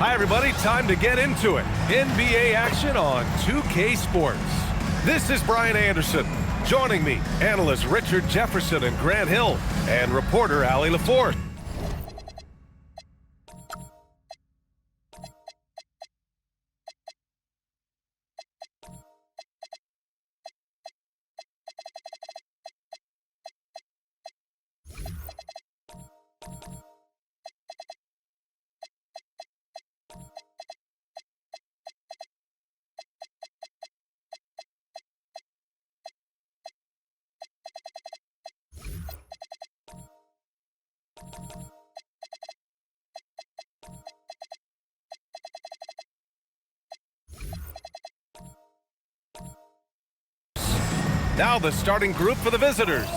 Hi, everybody. Time to get into it. NBA action on 2K Sports. This is Brian Anderson. Joining me, analysts Richard Jefferson and Grant Hill, and reporter Allie LaForce. Now the starting group for the visitors.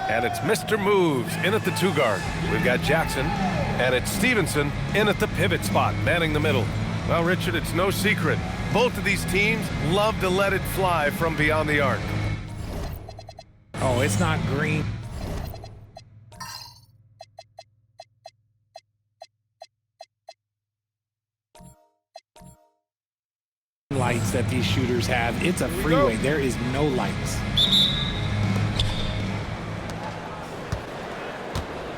And it's Mr. Moves in at the 2 guard. We've got Jackson, and it's Stevenson in at the pivot spot, manning the middle. Well, Richard, it's no secret. Both of these teams love to let it fly from beyond the arc. Oh, it's not green. Lights that these shooters have. It's a freeway. There is no lights.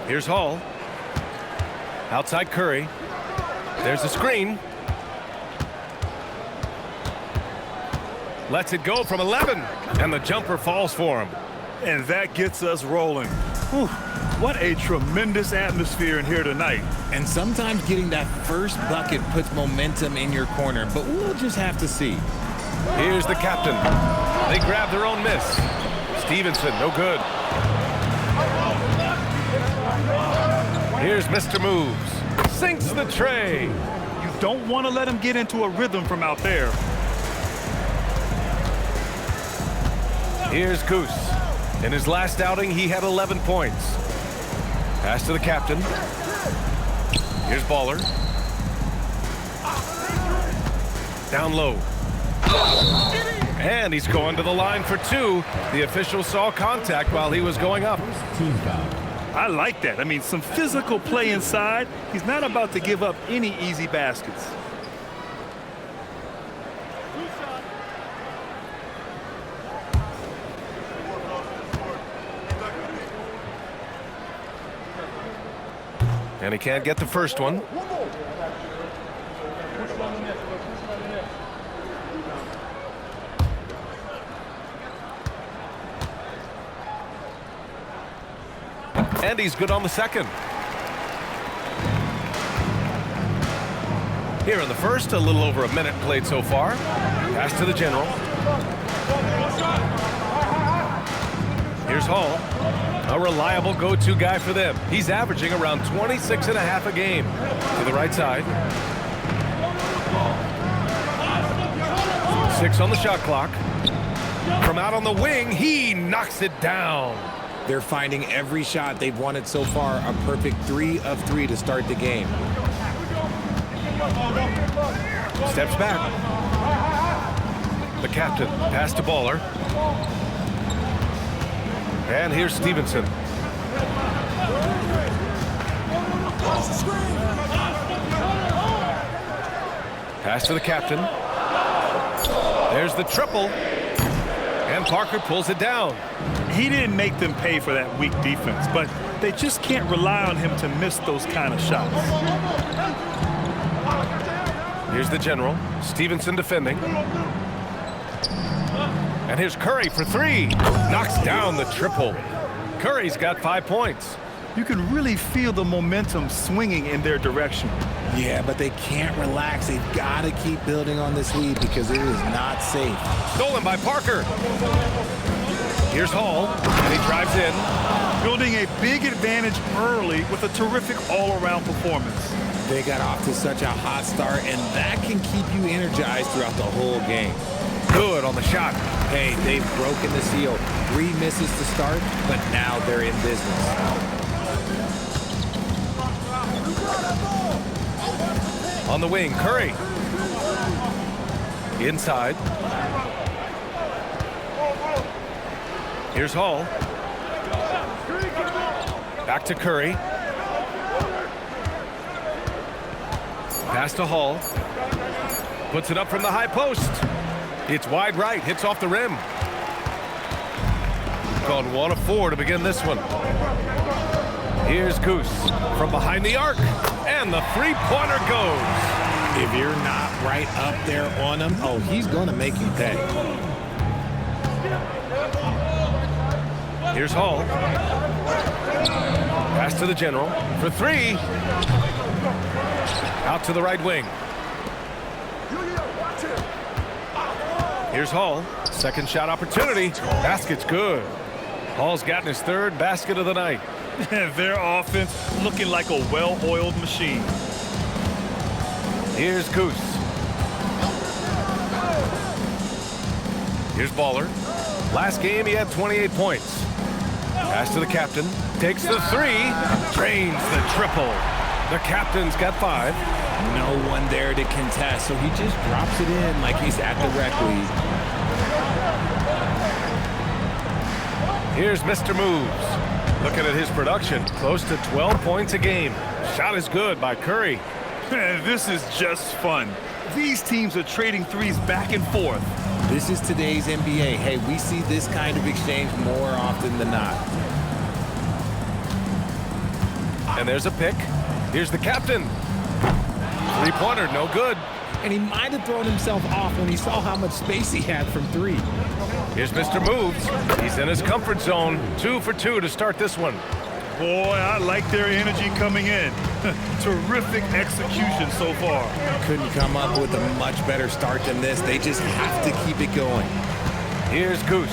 Here's Hall. Outside Curry. There's the screen. Lets it go from 11. And the jumper falls for him. And that gets us rolling. Whew, what a tremendous atmosphere in here tonight. And sometimes getting that first bucket puts momentum in your corner, but we'll just have to see. Here's the captain. They grab their own miss. Stevenson, no good. Here's Mr. Moves. Sinks the tray. You don't want to let him get into a rhythm from out there. Here's Goose. In his last outing, he had 11 points. Pass to the captain. Here's Baller. Down low. And he's going to the line for 2. The official saw contact while he was going up. Team foul. I like that. I mean, some physical play inside. He's not about to give up any easy baskets. And he can't get the first one. And he's good on the second. Here in the first, a little over a minute played so far. Pass to the general. Here's Hall. A reliable go-to guy for them. He's averaging around 26.5 a game. To the right side. 6 on the shot clock. From out on the wing, he knocks it down. They're finding every shot they've wanted so far. A perfect 3 of 3 to start the game. Steps back. The captain. Pass to Baller. And here's Stevenson. Pass to the captain. There's the triple. And Parker pulls it down. He didn't make them pay for that weak defense, but they just can't rely on him to miss those kind of shots. Here's the general. Stevenson defending. And here's Curry for 3. Knocks down the triple. Curry's got 5 points. You can really feel the momentum swinging in their direction. Yeah, but they can't relax. They've got to keep building on this lead because it is not safe. Stolen by Parker. Here's Hall, and he drives in. Building a big advantage early with a terrific all-around performance. They got off to such a hot start, and that can keep you energized throughout the whole game. Good on the shot. Hey, they've broken the seal. 3 misses to start, but now they're in business. On the wing, Curry. Inside. Here's Hall. Back to Curry. Pass to Hall. Puts it up from the high post. It's wide right. Hits off the rim. Called 1 of 4 to begin this one. Here's Goose from behind the arc. And the three-pointer goes. If you're not right up there on him, oh, he's going to make you pay. Here's Hall. Pass to the general for 3. Out to the right wing. Here's Hall. Second shot opportunity. Basket's good. Hall's gotten his 3rd basket of the night. Their offense looking like a well-oiled machine. Here's Goose. Here's Baller. Last game he had 28 points. Pass to the captain. Takes the 3. Drains the triple. The captain's got 5. No one there to contest, so he just drops it in like he's at the rec league. Here's Mr. Moves. Looking at his production, close to 12 points a game. Shot is good by Curry. This is just fun. These teams are trading threes back and forth. This is today's NBA. Hey, we see this kind of exchange more often than not. And there's a pick. Here's the captain. Three-pointer, no good. And he might have thrown himself off when he saw how much space he had from 3. Here's Mr. Moves. He's in his comfort zone. 2 for 2 to start this one. Boy, I like their energy coming in. Terrific execution so far. Couldn't come up with a much better start than this. They just have to keep it going. Here's Goose.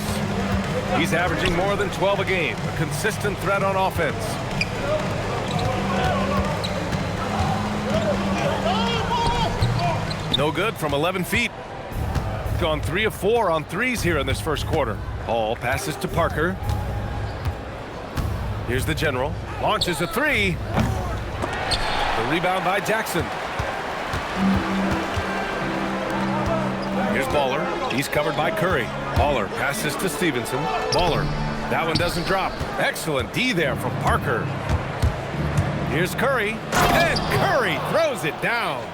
He's averaging more than 12 a game. A consistent threat on offense. No good from 11 feet. Gone 3 of 4 on threes here in this first quarter. Hall passes to Parker. Here's the general. Launches a 3. The rebound by Jackson. Here's Baller. He's covered by Curry. Baller passes to Stevenson. Baller. That one doesn't drop. Excellent D there from Parker. Here's Curry. And Curry throws it down.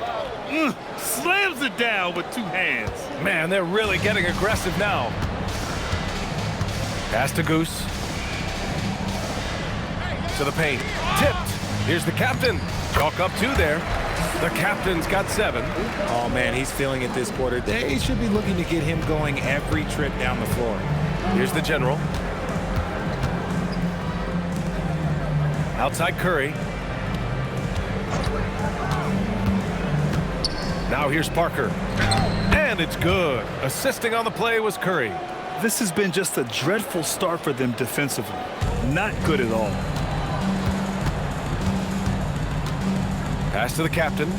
Slams it down with 2 hands. Man, they're really getting aggressive now. Pass to Goose. To the paint. Tipped. Here's the captain. Chalk up 2 there. The captain's got 7. Oh, man, he's feeling it this quarter. They should be looking to get him going every trip down the floor. Here's the general. Outside Curry. Now here's Parker. And it's good. Assisting on the play was Curry. This has been just a dreadful start for them defensively. Not good at all. Pass to the captain.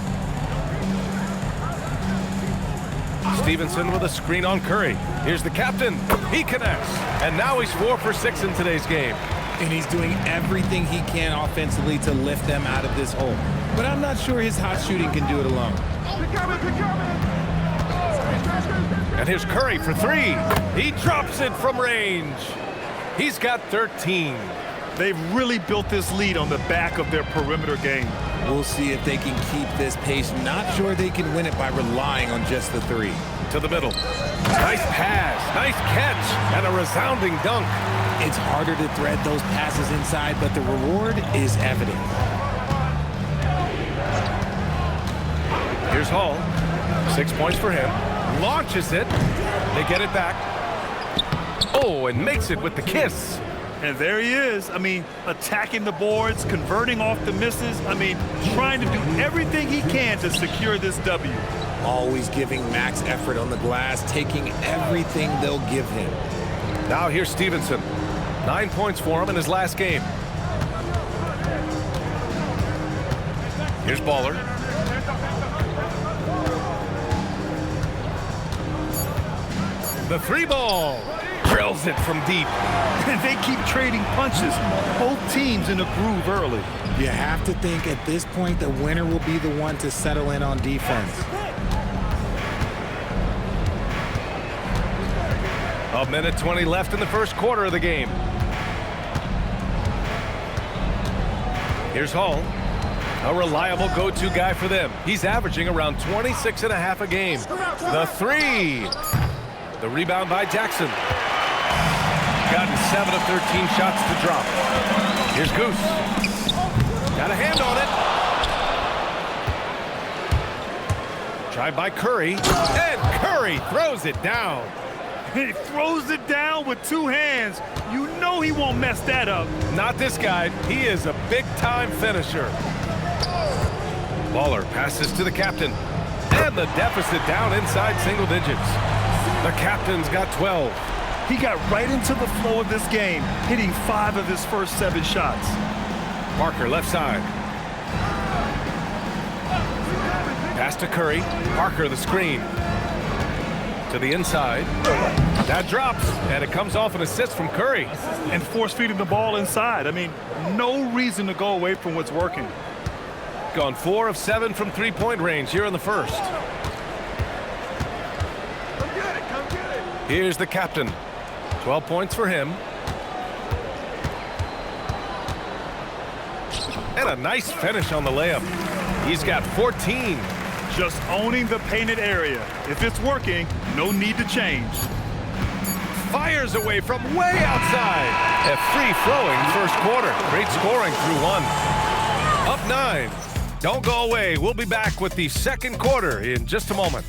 Stevenson with a screen on Curry. Here's the captain. He connects. And now he's 4 for 6 in today's game. And he's doing everything he can offensively to lift them out of this hole. But I'm not sure his hot shooting can do it alone. And here's Curry for 3. He drops it from range. He's got 13. They've really built this lead on the back of their perimeter game. We'll see if they can keep this pace. Not sure they can win it by relying on just the 3. To the middle. Nice pass. Nice catch. And a resounding dunk. It's harder to thread those passes inside, but the reward is evident. Here's Hall. 6 points for him. Launches it. They get it back. Oh, and makes it with the kiss. And there he is. I mean, attacking the boards, converting off the misses. I mean, trying to do everything he can to secure this W. Always giving max effort on the glass, taking everything they'll give him. Now here's Stevenson. 9 points for him in his last game. Here's Baller. The 3 ball. Drills it from deep. And they keep trading punches. Both teams in a groove early. You have to think at this point the winner will be the one to settle in on defense. A minute 20 left in the first quarter of the game. Here's Hall. A reliable go-to guy for them. He's averaging around 26.5 a game. The three. The rebound by Jackson. Gotten 7 of 13 shots to drop. Here's Goose. Got a hand on it. Tried by Curry. And Curry throws it down. He throws it down with 2 hands. You know he won't mess that up. Not this guy. He is a big-time finisher. Baller passes to the captain. And the deficit down inside single digits. The captain's got 12. He got right into the flow of this game, hitting 5 of his first 7 shots. Parker left side. Pass to Curry. Parker the screen. To the inside. That drops, and it comes off an assist from Curry. And force-feeding the ball inside. I mean, no reason to go away from what's working. Gone 4 of 7 from three-point range here in the first. Here's the captain. 12 points for him. And a nice finish on the layup. He's got 14. Just owning the painted area. If it's working, no need to change. Fires away from way outside. A free-flowing first quarter. Great scoring through 1. Up 9. Don't go away. We'll be back with the second quarter in just a moment.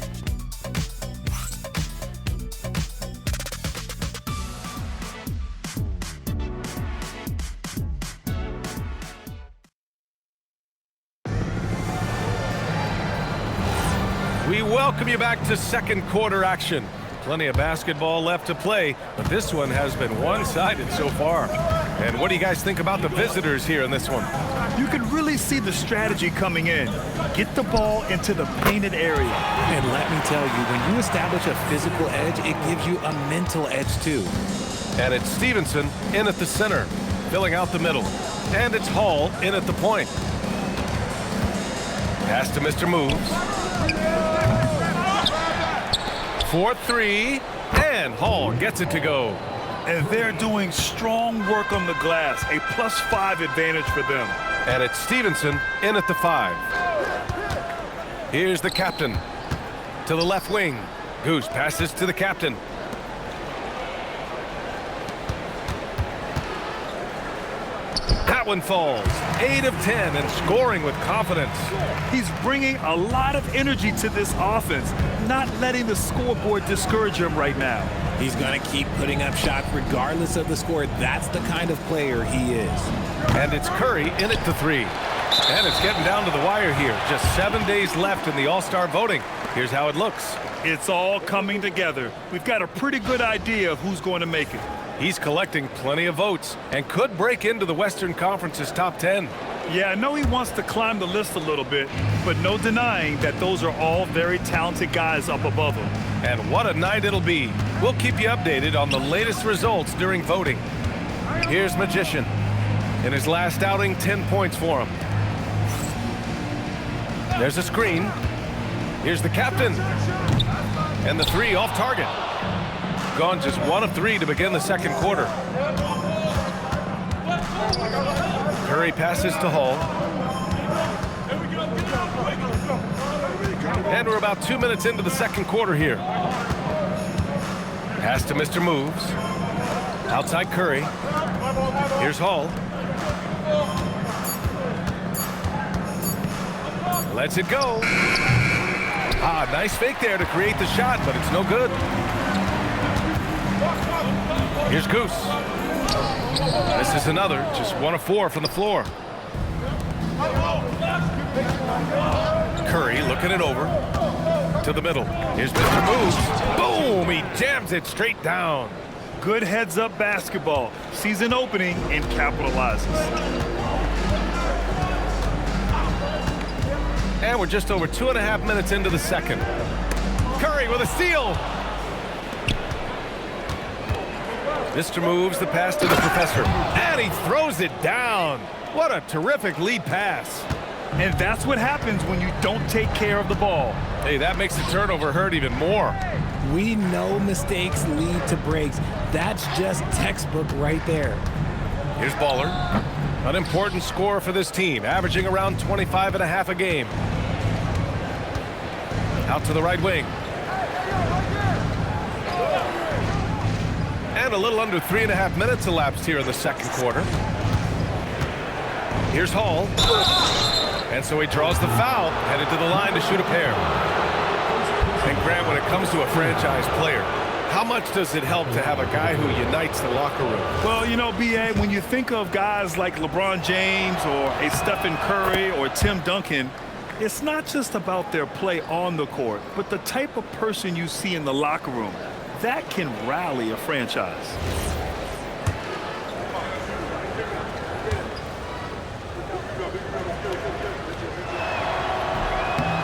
We welcome you back to second quarter action. Plenty of basketball left to play, but this one has been one-sided so far. And what do you guys think about the visitors here in this one? You can really see the strategy coming in. Get the ball into the painted area. And let me tell you, when you establish a physical edge, it gives you a mental edge too. And it's Stevenson in at the center, filling out the middle. And it's Hall in at the point. Pass to Mr. Moves. 4-3, and Hall gets it to go. And they're doing strong work on the glass, a +5 advantage for them. And it's Stevenson in at the 5. Here's the captain to the left wing. Goose passes to the captain. That one falls. 8 of 10 and scoring with confidence. He's bringing a lot of energy to this offense, not letting the scoreboard discourage him right now. He's going to keep putting up shots regardless of the score. That's the kind of player he is. And it's Curry in at the 3. And it's getting down to the wire here. Just 7 days left in the All-Star voting. Here's how it looks. It's all coming together. We've got a pretty good idea of who's going to make it. He's collecting plenty of votes and could break into the Western Conference's top 10. Yeah, I know he wants to climb the list a little bit, but no denying that those are all very talented guys up above him. And what a night it'll be. We'll keep you updated on the latest results during voting. Here's Magician. In his last outing, 10 points for him. There's a screen. Here's the captain. And the 3 off target. Gone just 1 of 3 to begin the second quarter. Curry passes to Hall. And we're about 2 minutes into the second quarter here. Pass to Mr. Moves. Outside Curry. Here's Hall. Lets it go. Ah, nice fake there to create the shot, but it's no good. Here's Goose. This is another, just 1 of 4 from the floor. Curry looking it over to the middle. Here's Mr. Moves. Boom! He jams it straight down. Good heads-up basketball. Sees an opening and capitalizes. And we're just over 2.5 minutes into the second. Curry with a steal. Mr. Moves the pass to the professor. And he throws it down. What a terrific lead pass. And that's what happens when you don't take care of the ball. Hey, that makes the turnover hurt even more. We know mistakes lead to breaks. That's just textbook right there. Here's Baller. An important score for this team, averaging around 25.5 a game. Out to the right wing. And a little under 3.5 minutes elapsed here in the second quarter. Here's Hall. And so he draws the foul, headed to the line to shoot a pair. And Grant, when it comes to a franchise player, how much does it help to have a guy who unites the locker room? Well, you know, B.A., when you think of guys like LeBron James or a Stephen Curry or Tim Duncan, it's not just about their play on the court, but the type of person you see in the locker room. That can rally a franchise.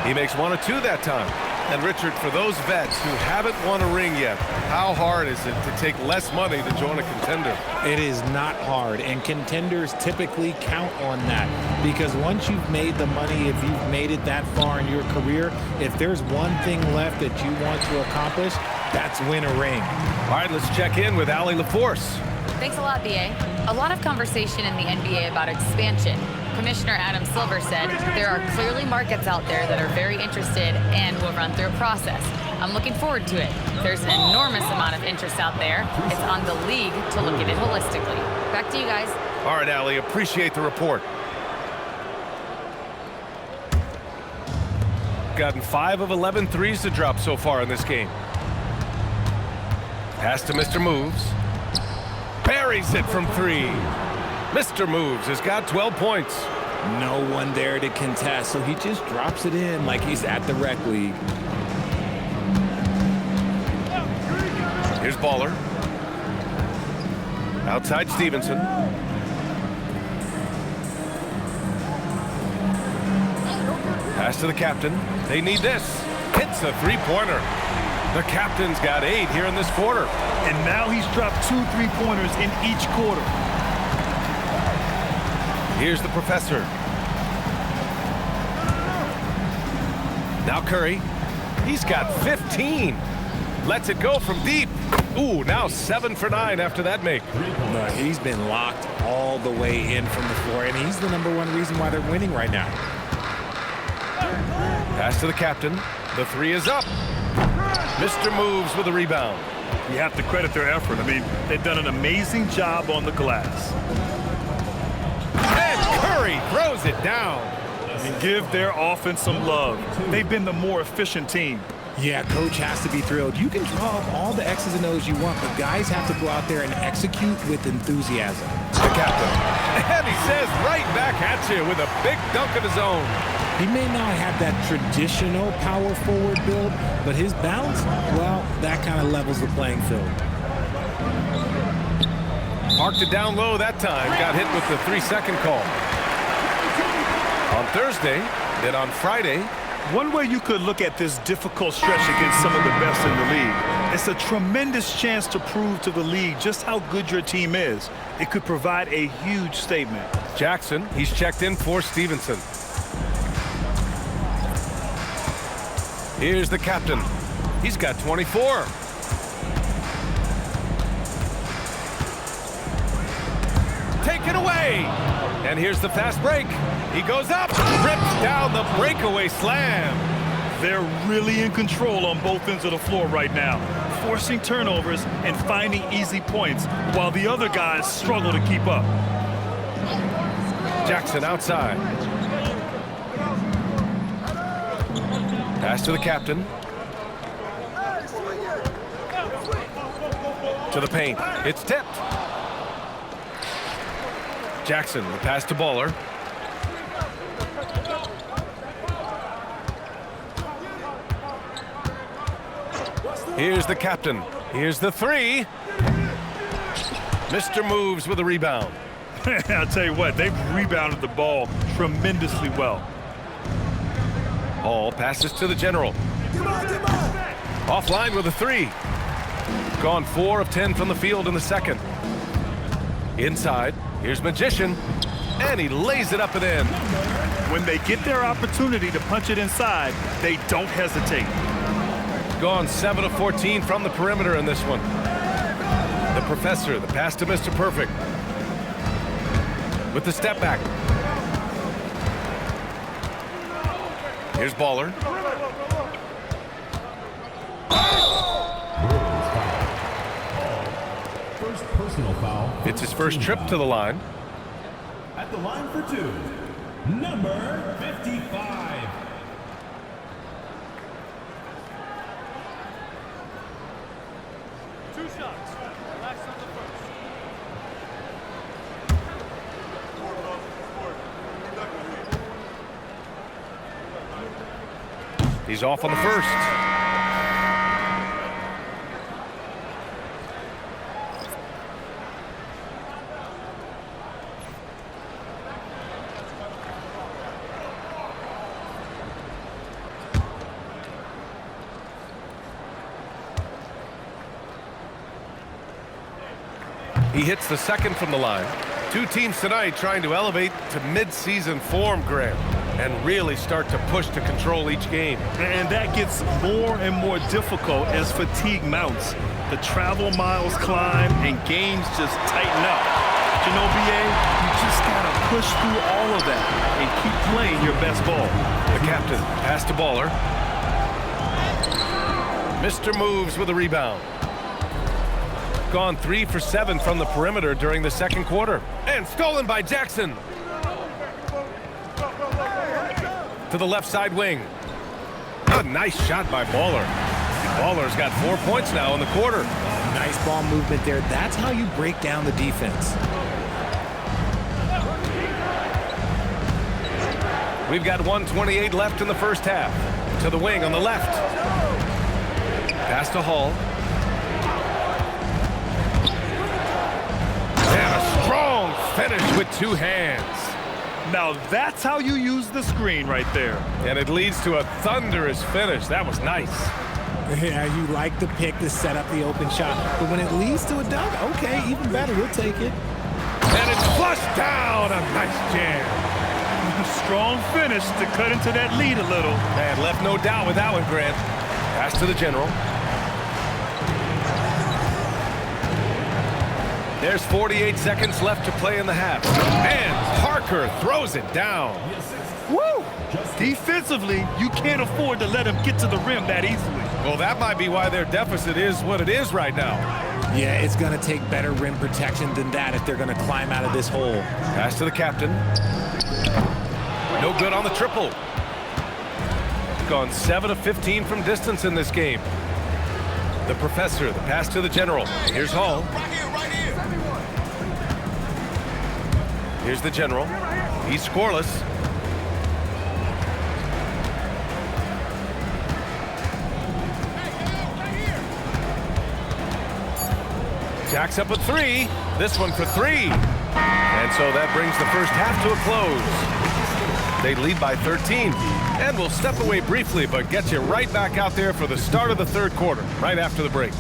He makes 1 of 2 that time. And Richard, for those vets who haven't won a ring yet, how hard is it to take less money to join a contender? It is not hard, and contenders typically count on that, because once you've made the money, if you've made it that far in your career, if there's one thing left that you want to accomplish, that's win a ring. All right, let's check in with Allie LaForce. Thanks a lot, BA. A lot of conversation in the NBA about expansion. Commissioner Adam Silver said there are clearly markets out there that are very interested and will run through a process. I'm looking forward to it. There's an enormous amount of interest out there. It's on the league to look at it holistically. Back to you guys. All right, Allie, appreciate the report. Gotten 5 of 11 threes to drop so far in this game. Pass to Mr. Moves. Buries it from 3. Mr. Moves has got 12 points. No one there to contest, so he just drops it in like he's at the rec league. Here's Baller. Outside Stevenson. Pass to the captain. They need this. Hits a three-pointer. The captain's got 8 here in this quarter. And now he's dropped 2 3-pointers in each quarter. Here's the professor. Now Curry. He's got 15. Lets it go from deep. Ooh, now 7 for 9 after that make. No, he's been locked all the way in from the floor, and he's the #1 reason why they're winning right now. Pass to the captain. The 3 is up. Mr. Moves with a rebound. You have to credit their effort. I mean, they've done an amazing job on the glass. And Curry throws it down. And give their offense some love. They've been the more efficient team. Yeah, coach has to be thrilled. You can draw up all the X's and O's you want, but guys have to go out there and execute with enthusiasm. The captain. And he says right back at you with a big dunk of his own. He may not have that traditional power forward build, but his bounce, well, that kind of levels the playing field. Marked it down low that time. Got hit with the 3-second call. On Thursday, then on Friday. One way you could look at this difficult stretch against some of the best in the league, it's a tremendous chance to prove to the league just how good your team is. It could provide a huge statement. Jackson, he's checked in for Stevenson. Here's the captain. He's got 24. Take it away. And here's the fast break. He goes up, rips down the breakaway slam. They're really in control on both ends of the floor right now, forcing turnovers and finding easy points while the other guys struggle to keep up. Jackson outside. Pass to the captain. To the paint. It's tipped. Jackson, the pass to Baller. Here's the captain. Here's the 3. Mr. Moves with a rebound. I'll tell you what, they've rebounded the ball tremendously well. Hall passes to the general. Offline with a 3. Gone 4 of 10 from the field in the second. Inside, here's Magician, and he lays it up and in. When they get their opportunity to punch it inside, they don't hesitate. Gone 7 of 14 from the perimeter in this one. The professor, the pass to Mr. Perfect. with the step back. Here's Baller. First personal foul. It's his first trip to the line. At the line for two, number 55. Two shots. Last on the first. He's off on the first. He hits the second from the line. Two teams tonight trying to elevate to mid-season form, Graham, and really start to push to control each game. And that gets more and more difficult as fatigue mounts. The travel miles climb and games just tighten up. But you know, BA, you just got to push through all of that and keep playing your best ball. The captain pass to Baller. Mr. Moves with a rebound. Gone 3 for 7 from the perimeter during the second quarter. And stolen by Jackson. To the left side wing. A nice shot by Baller. Baller's got 4 points now in the quarter. Nice ball movement there. That's how you break down the defense. We've got 1:28 left in the first half. To the wing on the left. Pass to Hall. And a strong finish with 2 hands. Now that's how you use the screen right there. And it leads to a thunderous finish. That was nice. Yeah, you like the pick to set up the open shot. But when it leads to a dunk, okay, even better. We'll take it. And it's flushed down. A nice jam. Strong finish to cut into that lead a little. And left no doubt with that one, Grant. Pass to the general. There's 48 seconds left to play in the half. And Parker throws it down. Woo! Defensively, you can't afford to let him get to the rim that easily. Well, that might be why their deficit is what it is right now. Yeah, it's going to take better rim protection than that if they're going to climb out of this hole. Pass to the captain. No good on the triple. Gone 7 of 15 from distance in this game. The professor, the pass to the general. Here's Hall. Here's the general. He's scoreless. Jacks up with 3. This one for 3. And so that brings the first half to a close. They lead by 13. And we'll step away briefly, but get you right back out there for the start of the third quarter, right after the break.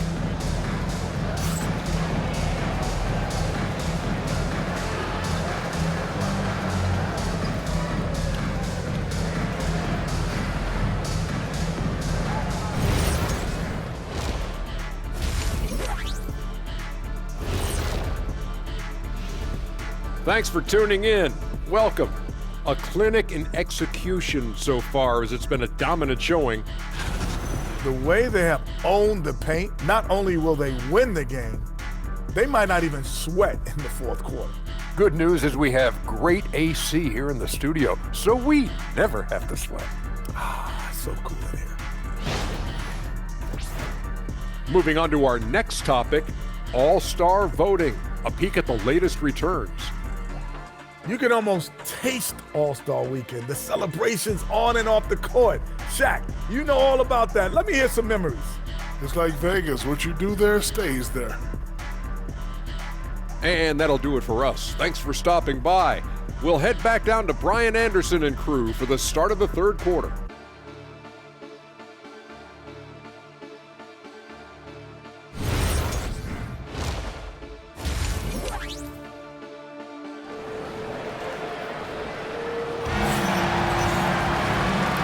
Thanks for tuning in. Welcome. A clinic in execution so far, as it's been a dominant showing. The way they have owned the paint, not only will they win the game, they might not even sweat in the fourth quarter. Good news is we have great AC here in the studio, so we never have to sweat. Ah, so cool in here. Moving on to our next topic, All-Star voting. A peek at the latest returns. You can almost taste All-Star Weekend, the celebrations on and off the court. Shaq, you know all about that. Let me hear some memories. It's like Vegas. What you do there stays there. And that'll do it for us. Thanks for stopping by. We'll head back down to Brian Anderson and crew for the start of the third quarter.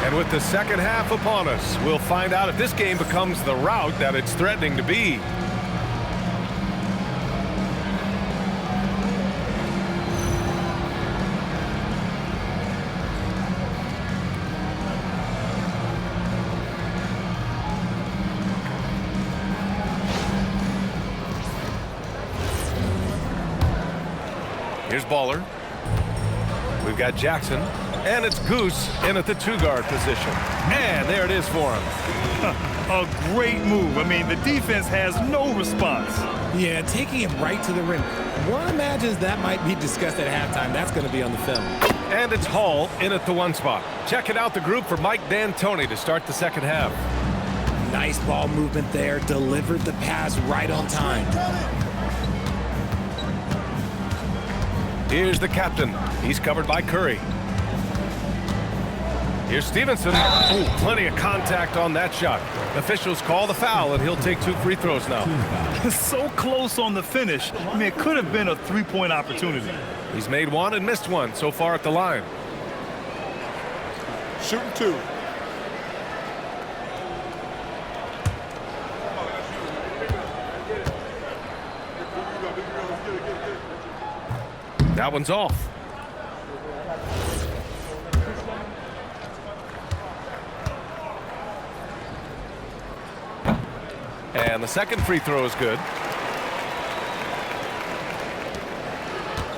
And with the second half upon us, we'll find out if this game becomes the rout that it's threatening to be. Here's Baller. We've got Jackson. And it's Goose in at the 2-guard position. And there it is for him. A great move. I mean, the defense has no response. Yeah, taking it right to the rim. One imagines that might be discussed at halftime. That's going to be on the film. And it's Hall in at the 1 spot. Checking out the group for Mike D'Antoni to start the second half. Nice ball movement there. Delivered the pass right on time. Here's the captain. He's covered by Curry. Here's Stevenson. Ooh, plenty of contact on that shot. Officials call the foul, and he'll take 2 free throws now. So close on the finish. I mean, it could have been a 3-point opportunity. He's made 1 and missed 1 so far at the line. Shooting 2. That one's off. And the second free throw is good.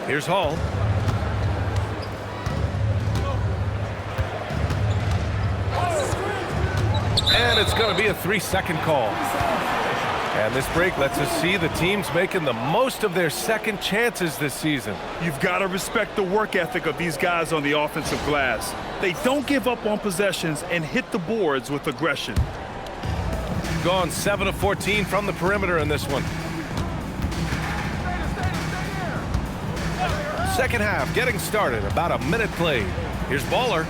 Here's Hall. And it's going to be a 3-second call. And this break lets us see the teams making the most of their second chances this season. You've got to respect the work ethic of these guys on the offensive glass. They don't give up on possessions and hit the boards with aggression. Gone 7 of 14 from the perimeter in this one. Second half getting started. About a minute played. Here's Baller.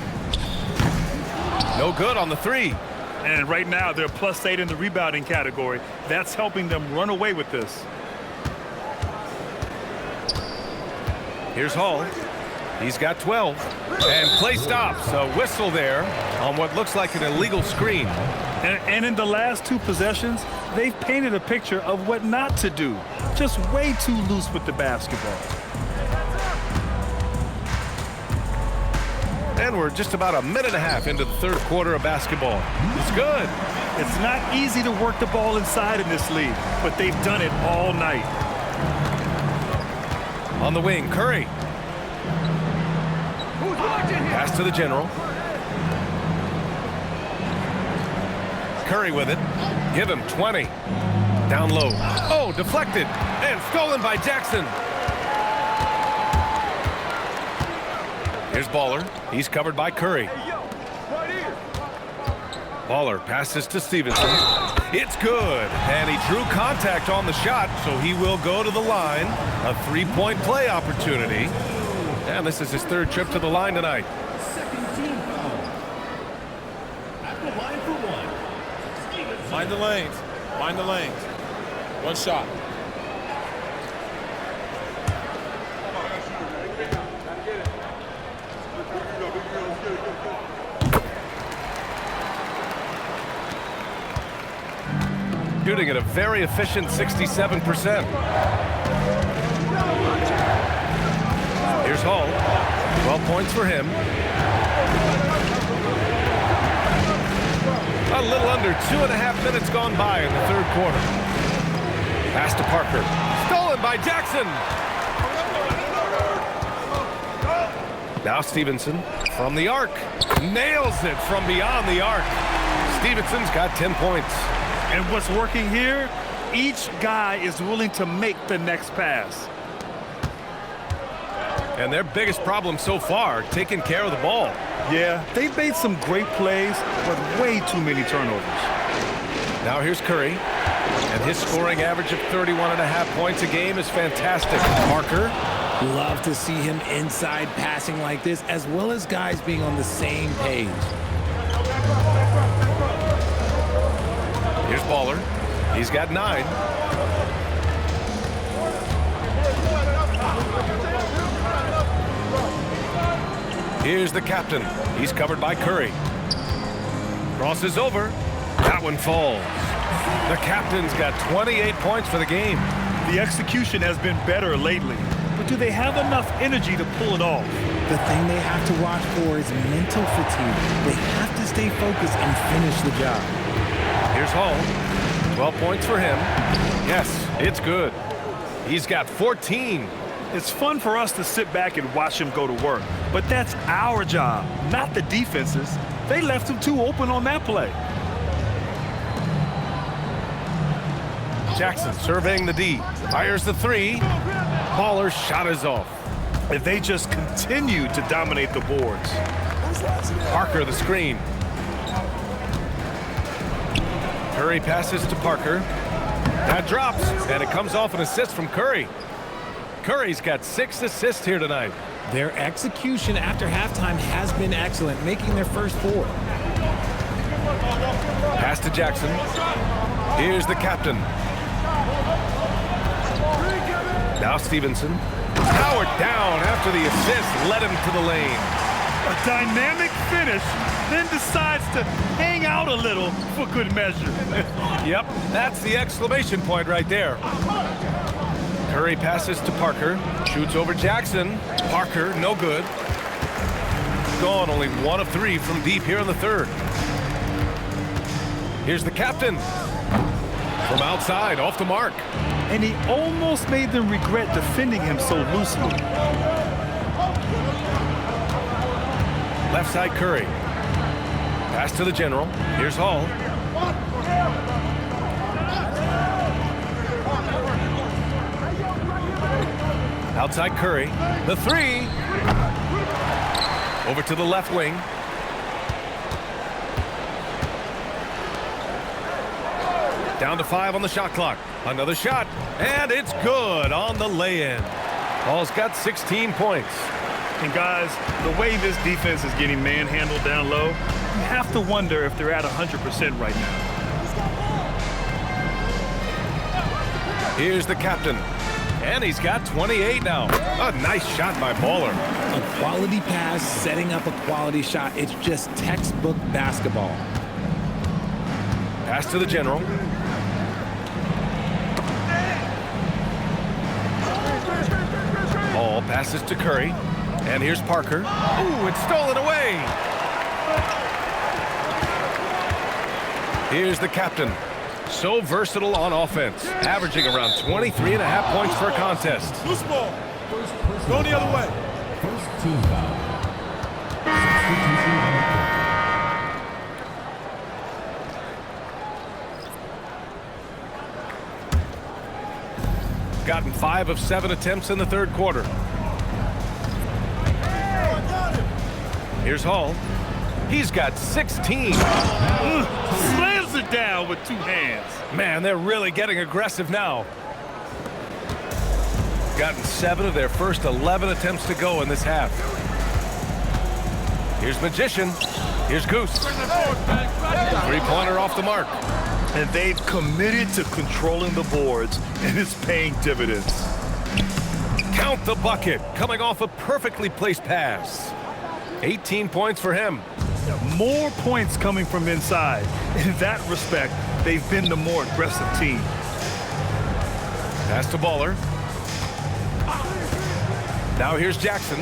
No good on the 3. And right now they're +8 in the rebounding category. That's helping them run away with this. Here's Hall. He's got 12. And play stops. A whistle there on what looks like an illegal screen. And in the last 2 possessions, they've painted a picture of what not to do. Just way too loose with the basketball. And we're just about a minute and a half into the 3rd quarter of basketball. It's good. It's not easy to work the ball inside in this league, but they've done it all night. On the wing, Curry. Pass to the general. Curry with it. Give him 20. Down low. Oh, deflected. And stolen by Jackson. Here's Baller. He's covered by Curry. Baller passes to Stevenson. It's good. And he drew contact on the shot, so he will go to the line. A 3-point play opportunity. And this is his 3rd trip to the line tonight. Second team foul. At the line for 1. Mind the lanes. Mind the lanes. 1 shot. Shooting at a very efficient 67%. Here's Hall. 12 points for him. A little under 2.5 minutes gone by in the 3rd quarter. Pass to Parker. Stolen by Jackson. Now Stevenson from the arc. Nails it from beyond the arc. Stevenson's got 10 points. And what's working here, each guy is willing to make the next pass. And their biggest problem so far, taking care of the ball. Yeah, they've made some great plays, but way too many turnovers. Now here's Curry. And his scoring average of 31.5 points a game is fantastic. Parker. Love to see him inside passing like this, as well as guys being on the same page. Here's Baller. He's got 9. Here's the captain. He's covered by Curry. Crosses over. That one falls. The captain's got 28 points for the game. The execution has been better lately, but do they have enough energy to pull it off? The thing they have to watch for is mental fatigue. They have to stay focused and finish the job. Here's Hall. 12 points for him. Yes, it's good. He's got 14. It's fun for us to sit back and watch him go to work, but that's our job, not the defense's. They left him too open on that play. Jackson surveying the D. Fires the three. Baller's shot is off. If they just continue to dominate the boards. Parker the screen. Curry passes to Parker. That drops, and it comes off an assist from Curry. Curry's got 6 assists here tonight. Their execution after halftime has been excellent, making their first 4. Pass to Jackson. Here's the captain. Now Stevenson. Powered down after the assist led him to the lane. A dynamic finish, then decides to hang out a little for good measure. Yep, that's the exclamation point right there. Curry passes to Parker. Shoots over Jackson. Parker, no good. Gone only 1 of 3 from deep here in the third. Here's the captain. From outside, off the mark. And he almost made them regret defending him so loosely. Left side Curry. Pass to the general. Here's Hall. Outside Curry. The three. Over to the left wing. Down to 5 on the shot clock. Another shot. And it's good on the lay-in. Hall's got 16 points. And guys, the way this defense is getting manhandled down low, you have to wonder if they're at 100% right now. Here's the captain. And he's got 28 now. A nice shot by Baller. A quality pass, setting up a quality shot. It's just textbook basketball. Pass to the general. Hall passes to Curry. And here's Parker. Ooh, it's stolen away. Here's the captain. So versatile on offense, averaging around 23.5 points per contest. Loose ball. Go the other way. First team foul. Gotten 5 of 7 attempts in the third quarter. Here's Hall. He's got 16. Slams it down with 2 hands. Man, they're really getting aggressive now. Gotten 7 of their first 11 attempts to go in this half. Here's Magician. Here's Goose. Three-pointer off the mark. And they've committed to controlling the boards, and it's paying dividends. Count the bucket, coming off a perfectly placed pass. 18 points for him. More points coming from inside. In that respect, they've been the more aggressive team. Pass to Baller. Now here's Jackson.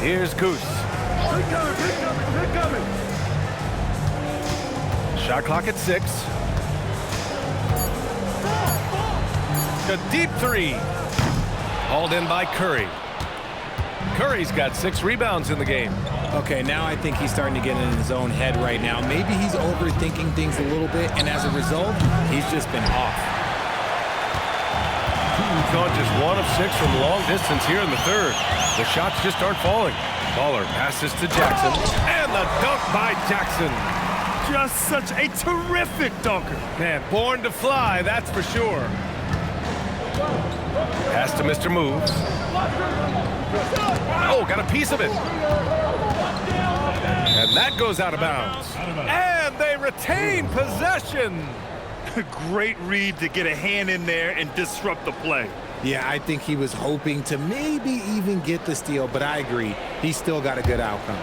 Here's Goose. Shot clock at 6. A deep 3. Hauled in by Curry. Curry's got 6 rebounds in the game. Okay, now I think he's starting to get in his own head right now. Maybe he's overthinking things a little bit, and as a result, he's just been off. Gone just 1 of 6 from long distance here in the third. The shots just aren't falling. Baller passes to Jackson, and the dunk by Jackson. Just such a terrific dunker. Man, born to fly, that's for sure. Pass to Mr. Moves. Oh, got a piece of it. And that goes out of bounds. And they retain possession. Great read to get a hand in there and disrupt the play. Yeah, I think he was hoping to maybe even get the steal, but I agree. He's still got a good outcome.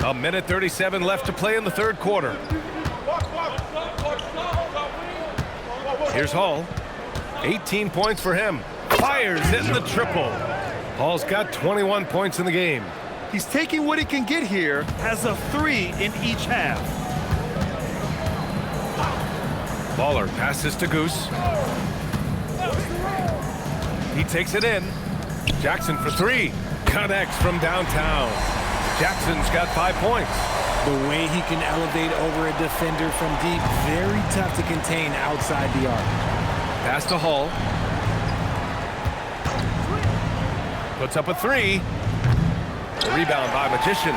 A minute 37 left to play in the third quarter. Here's Hall. 18 points for him. Fires in the triple. Hall's got 21 points in the game. He's taking what he can get here, has a 3 in each half. Baller passes to Goose. He takes it in. Jackson for three. Connects from downtown. Jackson's got 5 points. The way he can elevate over a defender from deep, very tough to contain outside the arc. Pass to Hall. Puts up a three. A rebound by Magician.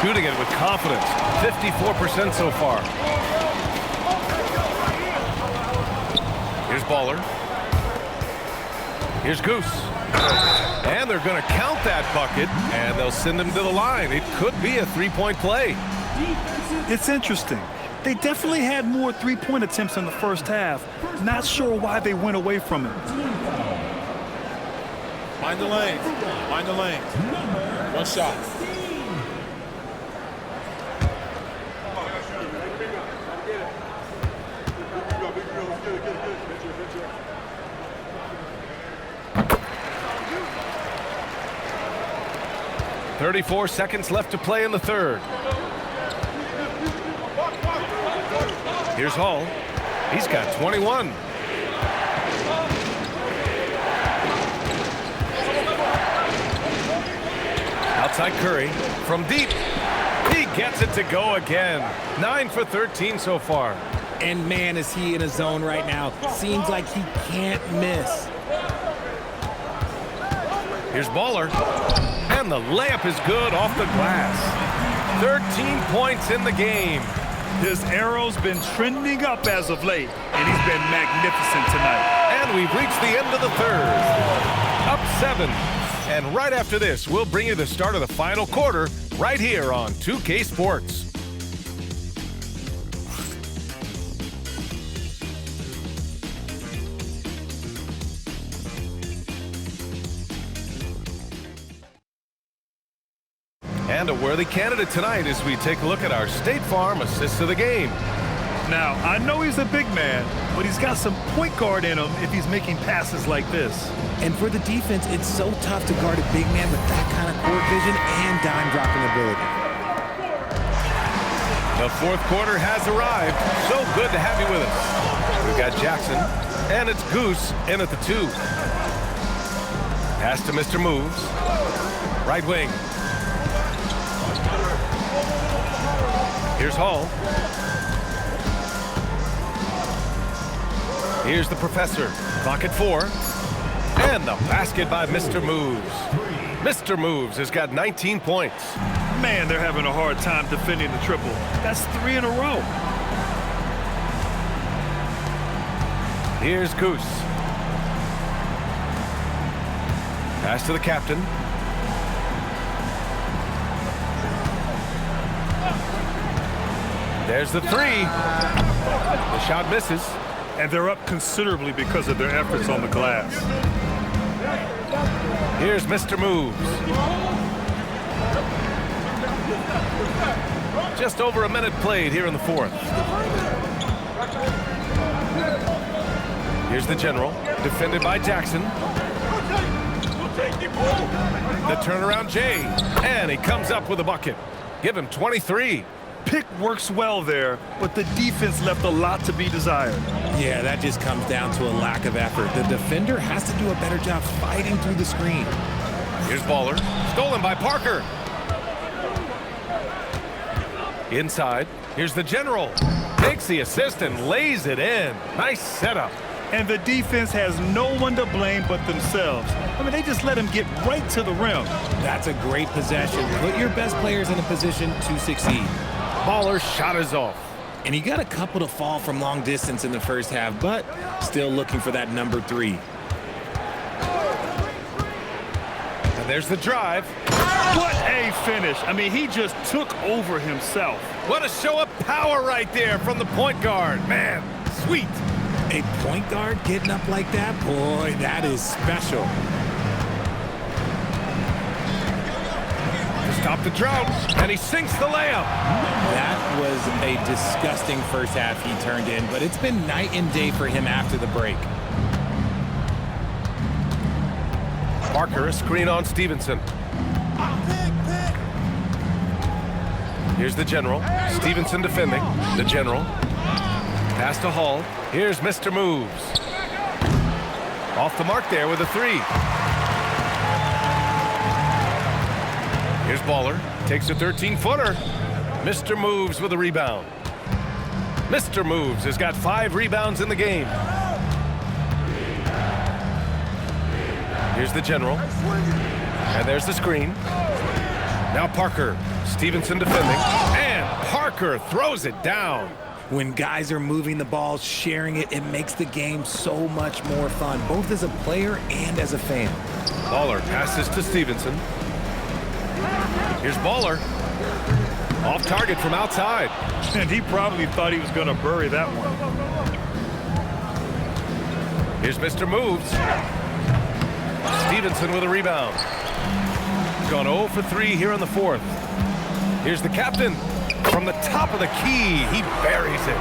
Shooting it with confidence. 54% so far. Here's Baller. Here's Goose. And they're going to count that bucket, and they'll send him to the line. It could be a three-point play. It's interesting. They definitely had more three-point attempts in the first half. Not sure why they went away from it. Mind the lanes. Mind the lanes. One shot. .34 seconds left to play in the third. Here's Hall. He's got 21. Outside Curry from deep. He gets it to go again. 9 for 13 so far. And man, is he in a zone right now. Seems like he can't miss. Here's Baller. And the layup is good off the glass. 13 points in the game. His arrow's been trending up as of late, and he's been magnificent tonight. And we've reached the end of the third. Up 7. And right after this, we'll bring you the start of the final quarter right here on 2K Sports. And a worthy candidate tonight as we take a look at our State Farm assists of the game. Now, I know he's a big man, but he's got some point guard in him if he's making passes like this. And for the defense, it's so tough to guard a big man with that kind of court vision and dime dropping ability. The fourth quarter has arrived. So good to have you with us. We've got Jackson, and it's Goose in at the 2. Pass to Mr. Moves. Right wing. Here's Hall. Here's the professor. Clock at 4. And the basket by Mr. Moves. Mr. Moves has got 19 points. Man, they're having a hard time defending the triple. That's 3 in a row. Here's Goose. Pass to the captain. There's the 3. The shot misses. And they're up considerably because of their efforts on the glass. Here's Mr. Moves. Just over a minute played here in the fourth. Here's the general, defended by Jackson. The turnaround Jay, and he comes up with a bucket. Give him 23. Pick works well there, but the defense left a lot to be desired. Yeah, that just comes down to a lack of effort. The defender has to do a better job fighting through the screen. Here's Baller, stolen by Parker. Inside, here's the general. Takes the assist and lays it in. Nice setup. And the defense has no one to blame but themselves. I mean, they just let him get right to the rim. That's a great possession. Put your best players in a position to succeed. Baller's shot is off. And he got a couple to fall from long distance in the first half, but still looking for that number 3. And there's the drive. What a finish. I mean, he just took over himself. What a show of power right there from the point guard. Man, sweet. A point guard getting up like that? Boy, that is special. Stop the drought, and he sinks the layup. That was a disgusting first half he turned in, but it's been night and day for him after the break. Parker, a screen on Stevenson. Here's the general. Stevenson defending. The general. Pass to Hall. Here's Mr. Moves. Off the mark there with a three. Here's Baller. Takes a 13-footer. Mr. Moves with a rebound. Mr. Moves has got 5 rebounds in the game. Here's the general. And there's the screen. Now Parker. Stevenson defending. And Parker throws it down. When guys are moving the ball, sharing it, it makes the game so much more fun, both as a player and as a fan. Baller passes to Stevenson. Here's Baller. Off target from outside. And he probably thought he was going to bury that one. Here's Mr. Moves. Stevenson with a rebound. He's gone 0 for 3 here in the fourth. Here's the captain. From the top of the key, he buries it.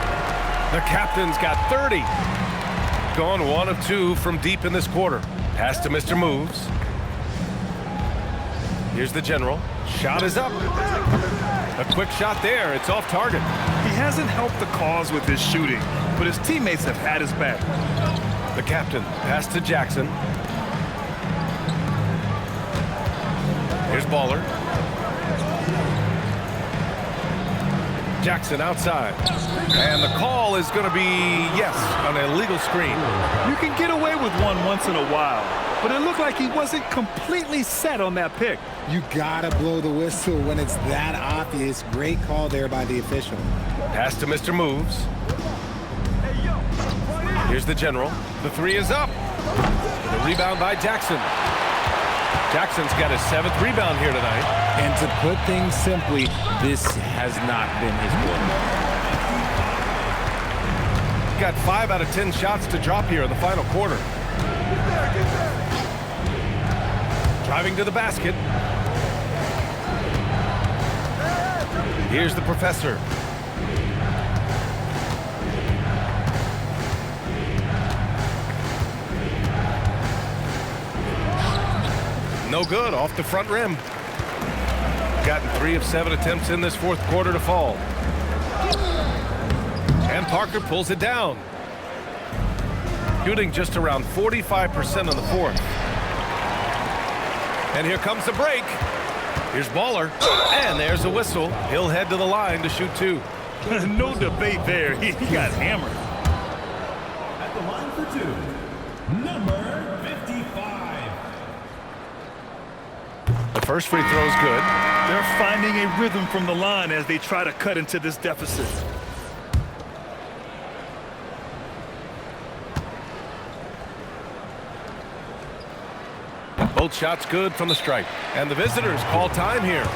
The captain's got 30. Gone 1 of 2 from deep in this quarter. Pass to Mr. Moves. Here's the general. Shot is up. A quick shot there. It's off target. He hasn't helped the cause with his shooting, but his teammates have had his back. The captain. Pass to Jackson. Here's Baller. Jackson outside. And the call is going to be, yes, an illegal screen. You can get away with one once in a while, but it looked like he wasn't completely set on that pick. You gotta blow the whistle when it's that obvious. Great call there by the official. Pass to Mr. Moves. Here's the general. The three is up. The rebound by Jackson. Jackson's got his 7th rebound here tonight. And to put things simply, this has not been his quarter. Got 5 out of 10 shots to drop here in the final quarter. Driving to the basket. Here's the professor. No good, off the front rim. Gotten 3 of 7 attempts in this fourth quarter to fall. And Parker pulls it down. Shooting just around 45% on the fourth. And here comes the break. Here's Baller. And there's a whistle. He'll head to the line to shoot 2. No debate there. He got hammered. At the line for 2, number 55. The first free throw is good. They're finding a rhythm from the line as they try to cut into this deficit. Both shots good from the stripe. And the visitors call time here.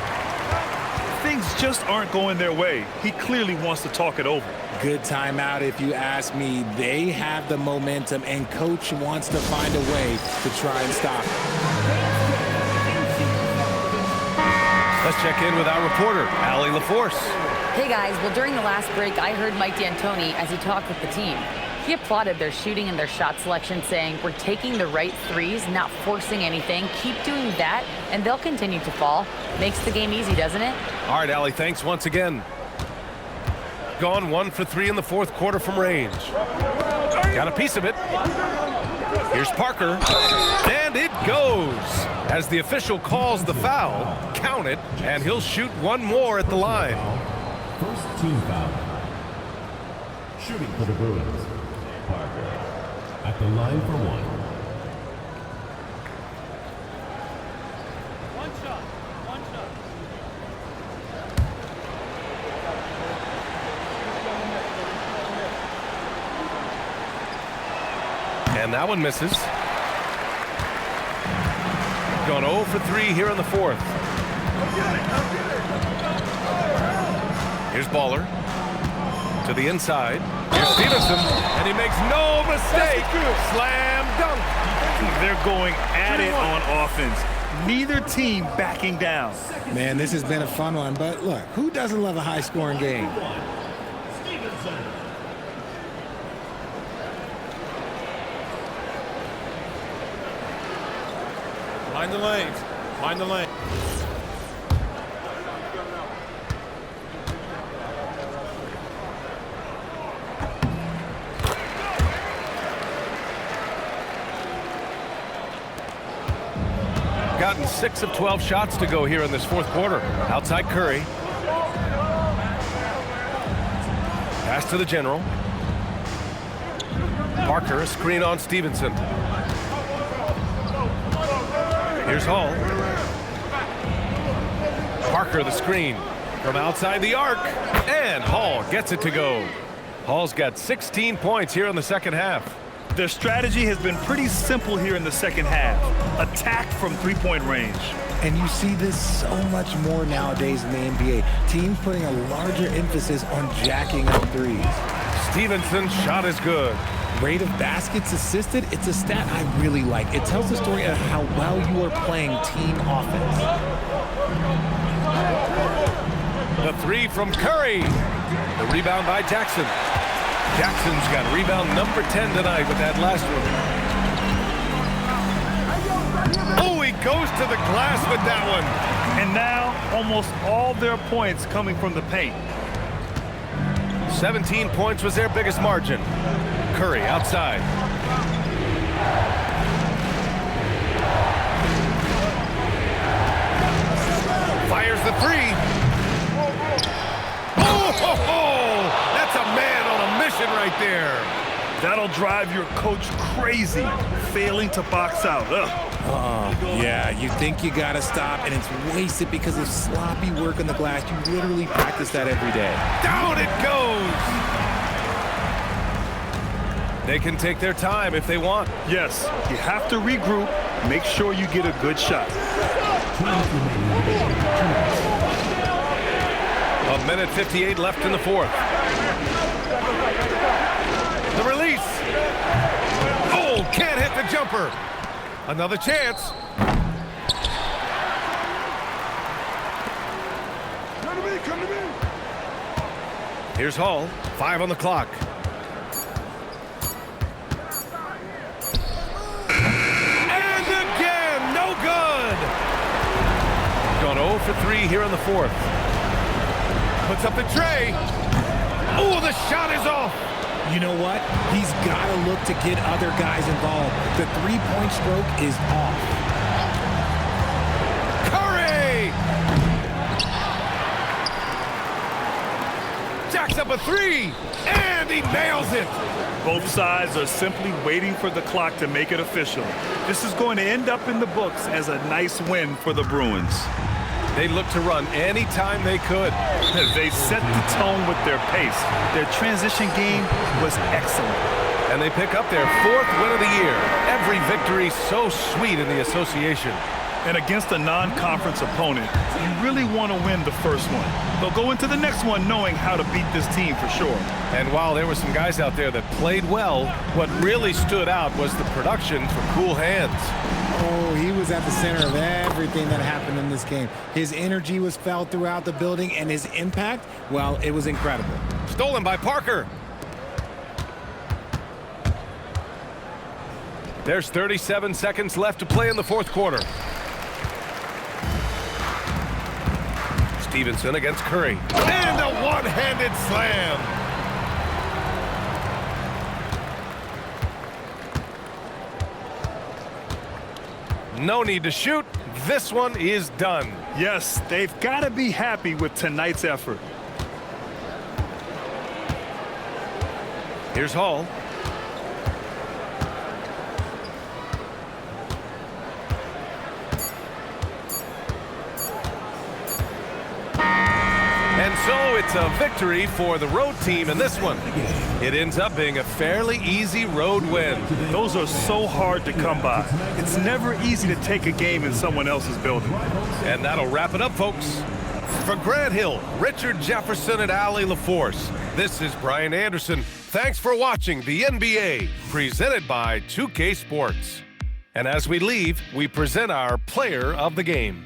Things just aren't going their way. He clearly wants to talk it over. Good timeout if you ask me. They have the momentum, and coach wants to find a way to try and stop it. Let's check in with our reporter, Allie LaForce. Hey guys, well during the last break I heard Mike D'Antoni as he talked with the team. He applauded their shooting and their shot selection, saying, we're taking the right threes, not forcing anything. Keep doing that, and they'll continue to fall. Makes the game easy, doesn't it? All right, Allie, thanks once again. Gone 1 for 3 in the fourth quarter from range. Got a piece of it. Here's Parker. And it goes. As the official calls the foul, count it, and he'll shoot 1 more at the line. First team foul. Shooting for the Bruins. Parker at the line for 1. One shot. One shot. And that one misses. Gone 0 for 3 here in the fourth. Here's Baller. To the inside. Here's Stevenson. And he makes no mistake. Slam dunk. They're going at it on offense. Neither team backing down. Man, this has been a fun one, but look, who doesn't love a high-scoring game? Mind the lanes. Mind the lane. gotten 6 of 12 shots to go here in this fourth quarter. Outside Curry. Pass to the general. Parker, a screen on Stevenson. Here's Hall. Parker, the screen from outside the arc. And Hall gets it to go. Hall's got 16 points here in the second half. Their strategy has been pretty simple here in the second half. Attack from three-point range. And you see this so much more nowadays in the NBA. Teams putting a larger emphasis on jacking up threes. Stevenson's shot is good. Rate of baskets assisted, it's a stat I really like. It tells the story of how well you are playing team offense. The three from Curry. The rebound by Jackson. Jackson's got rebound number 10 tonight with that last one. Oh, he goes to the glass with that one. And now almost all their points coming from the paint. 17 points was their biggest margin. Curry outside. Fires the three. Oh, that's a man on a mission right there. That'll drive your coach crazy, failing to box out. Yeah, you think you gotta stop, and it's wasted because of sloppy work on the glass. You literally practice that every day. Down it goes. They can take their time if they want. Yes, you have to regroup. Make sure you get a good shot. A minute 58 left in the fourth. The release. Oh, can't hit the jumper. Another chance. Come to me. Here's Hall. 5 on the clock. And again, no good. Gone 0 for 3 here in the fourth. Puts up the tray. Oh, the shot is off. You know what? He's got to look to get other guys involved. The three-point stroke is off. Curry! Jacks up a three, and he nails it. Both sides are simply waiting for the clock to make it official. This is going to end up in the books as a nice win for the Bruins. They looked to run any time they could. They set the tone with their pace. Their transition game was excellent. And they pick up their 4th win of the year. Every victory so sweet in the association. And against a non-conference opponent, you really want to win the first one. They'll go into the next one knowing how to beat this team for sure. And while there were some guys out there that played well, what really stood out was the production for cool hands. Oh, he was at the center of everything that happened in this game. His energy was felt throughout the building, and his impact, well, it was incredible. Stolen by Parker. There's 37 seconds left to play in the fourth quarter. Stevenson against Curry. And a one-handed slam. No need to shoot. This one is done. Yes, they've got to be happy with tonight's effort. Here's Hall. And so it's a victory for the road team in this one. It ends up being a fairly easy road win. Those are so hard to come by. It's never easy to take a game in someone else's building. And that'll wrap it up, folks. For Grant Hill, Richard Jefferson, and Allie LaForce, this is Brian Anderson. Thanks for watching the NBA, presented by 2K Sports. And as we leave, we present our player of the game.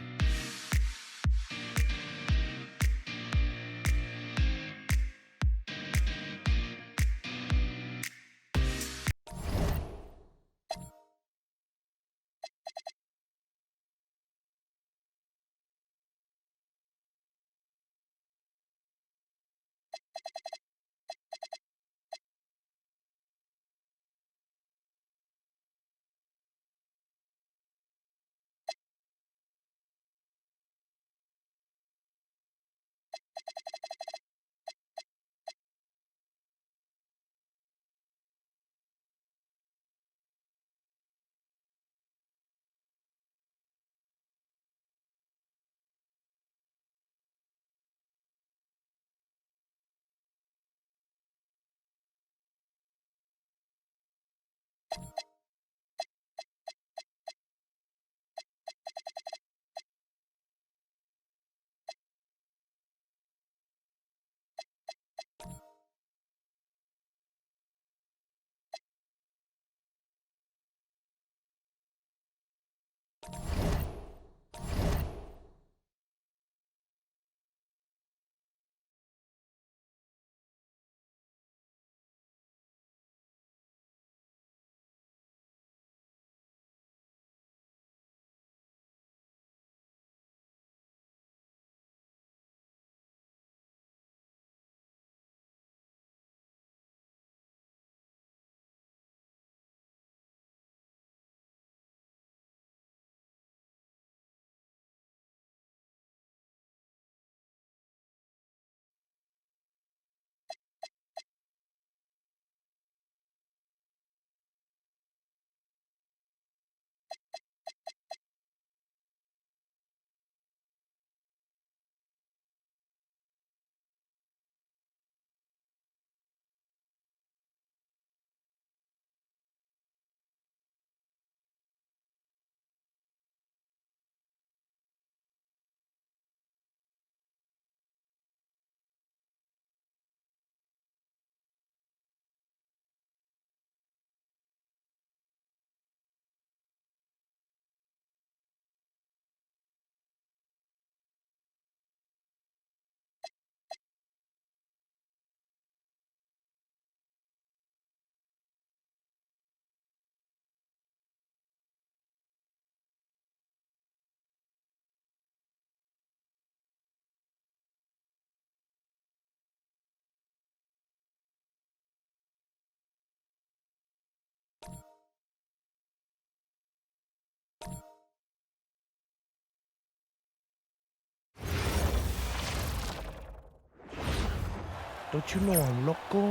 Don't you know I'm loco?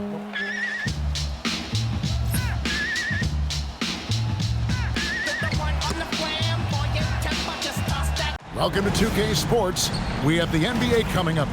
Welcome to 2K Sports. We have the NBA coming up.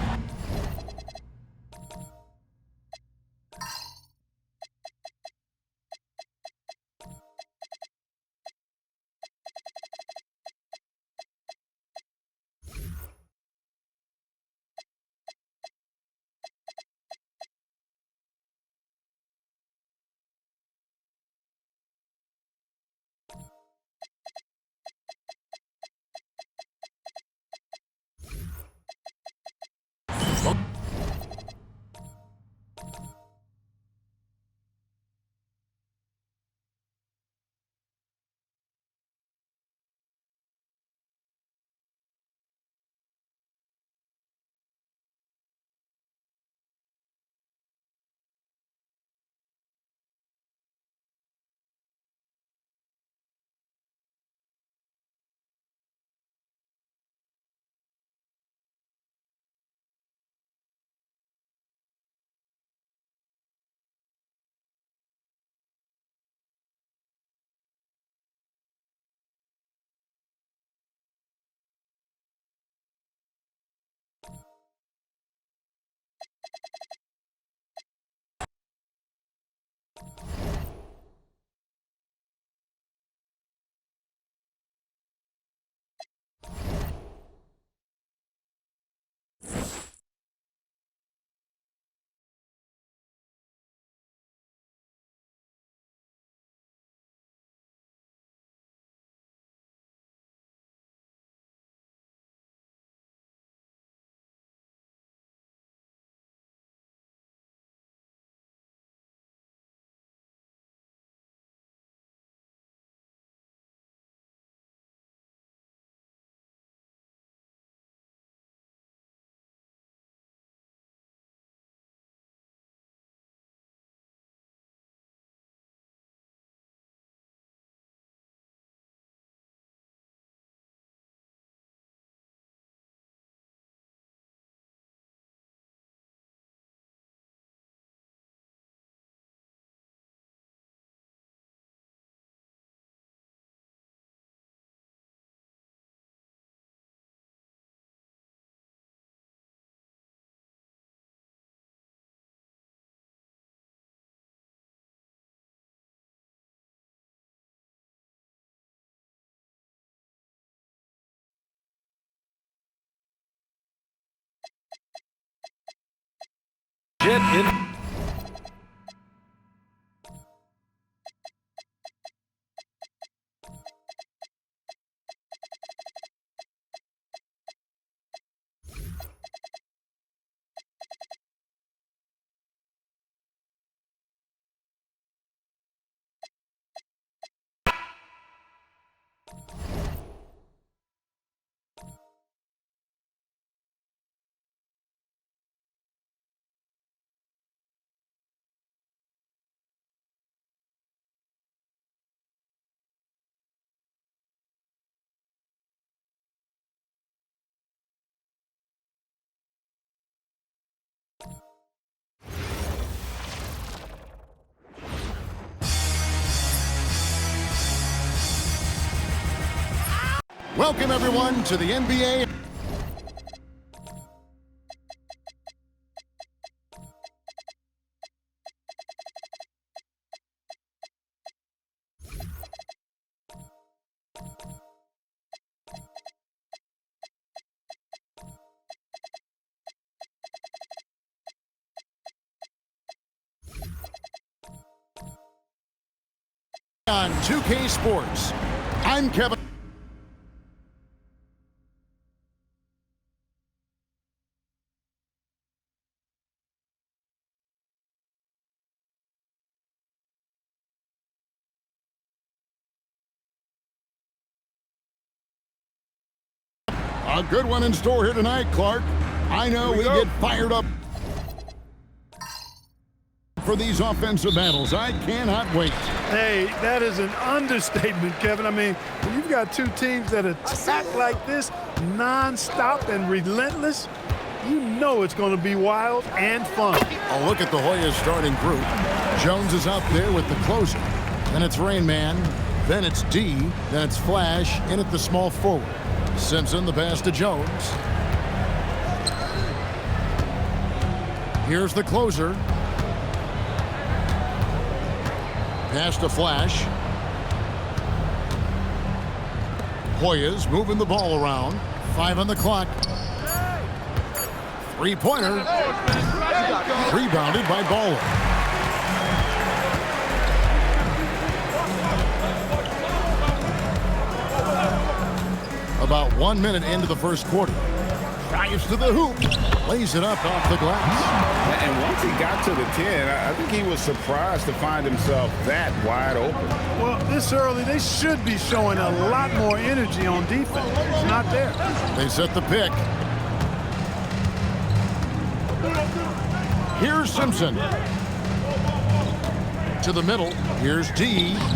Jet in. Welcome, everyone, to the NBA. On 2K Sports, I'm Kevin. A good one in store here tonight, Clark. I know we get fired up for these offensive battles. I cannot wait. Hey, that is an understatement, Kevin. I mean, when you've got two teams that attack like this, non-stop and relentless, you know it's going to be wild and fun. A look at the Hoyas starting group. Jones is up there with the closer. Then it's Rain Man. Then it's D. Then it's Flash in at the small forward. Simpson the pass to Jones. Here's the closer. Pass to Flash. Hoyas moving the ball around. 5 on the clock. Three-pointer. Rebounded by Baller. About 1 minute into the first quarter. Drives to the hoop. Lays it up off the glass. And once he got to the 10, I think he was surprised to find himself that wide open. Well, this early, they should be showing a lot more energy on defense. It's not there. They set the pick. Here's Simpson. To the middle. Here's D.